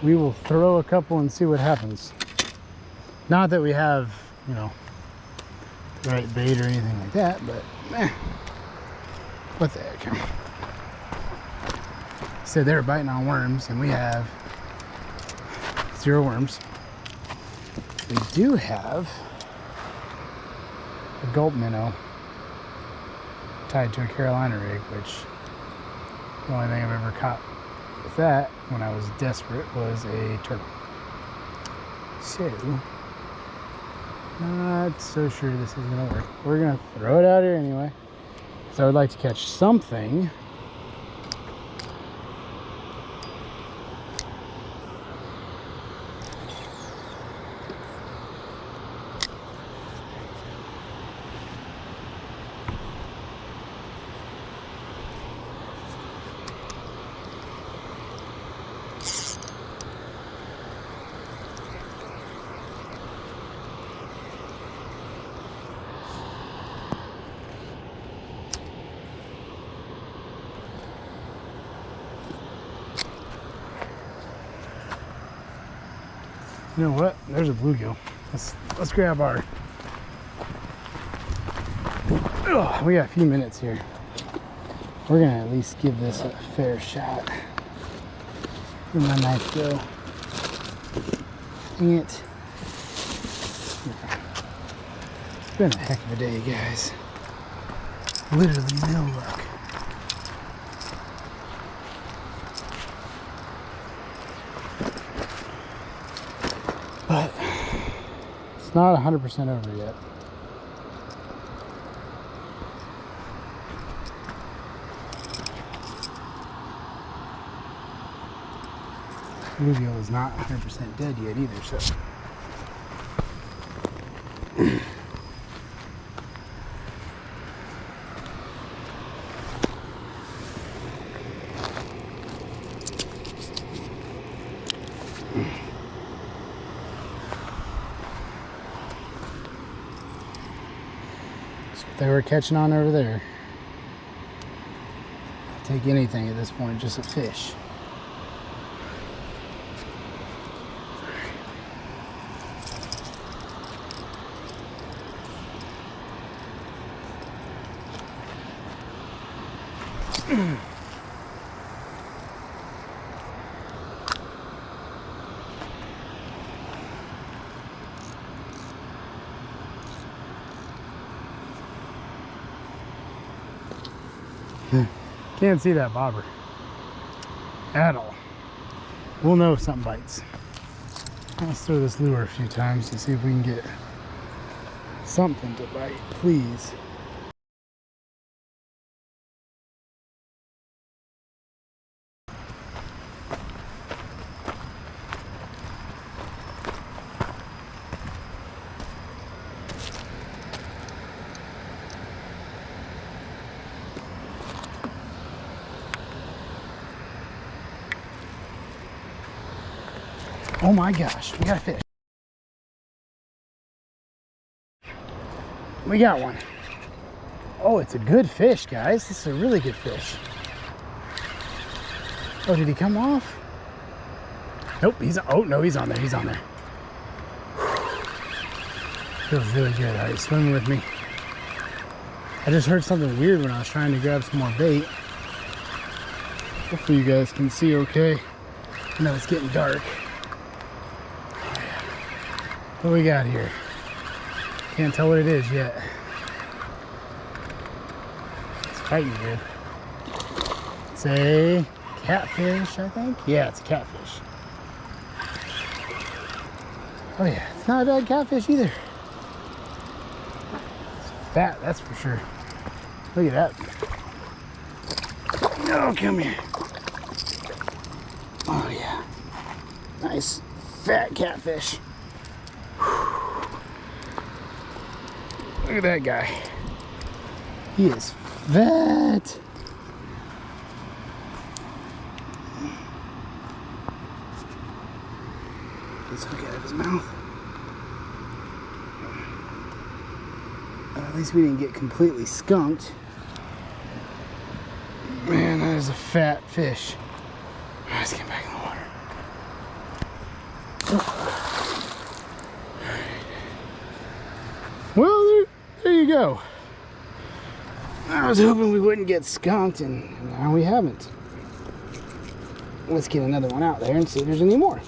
we will throw a couple and see what happens. Not that we have, you know, the right bait or anything like that, but what the heck. So they're biting on worms and we have 0 worms. We do have a gulp minnow tied to a Carolina rig, which the only thing I've ever caught with that when I was desperate was a turtle. So, not so sure this is gonna work. We're gonna throw it out here anyway. So I would like to catch something. You know what? There's a bluegill. Let's grab our. Ugh, we got a few minutes here. We're gonna at least give this a fair shot. Where'd my knife go? Dang it. It's been a heck of a day, guys. Literally no luck. But it's not 100% over yet. Bluegill is not 100% dead yet either, so. They were catching on over there. I'll take anything at this point, just a fish. Can't see that bobber at all. We'll know if something bites. Let's throw this lure a few times to see if we can get something to bite, please. Oh my gosh, we got a fish. We got one. Oh, it's a good fish, guys. This is a really good fish. Oh, did he come off? Nope, oh no, he's on there, he's on there. Feels really good. All right, swimming with me. I just heard something weird when I was trying to grab some more bait. Hopefully you guys can see okay. I know it's getting dark. What do we got here? Can't tell what it is yet. It's fighting good. It's a catfish, I think. Yeah, it's a catfish. Oh yeah, it's not a bad catfish either. It's fat, that's for sure. Look at that. No, come here. Oh yeah. Nice fat catfish. Look at that guy. He is fat. Let's look out of his mouth. At least we didn't get completely skunked. Man, that is a fat fish. Let's get back in the water. Well, there you go. I was hoping we wouldn't get skunked, and now we haven't. Let's get another one out there and see if there's any more.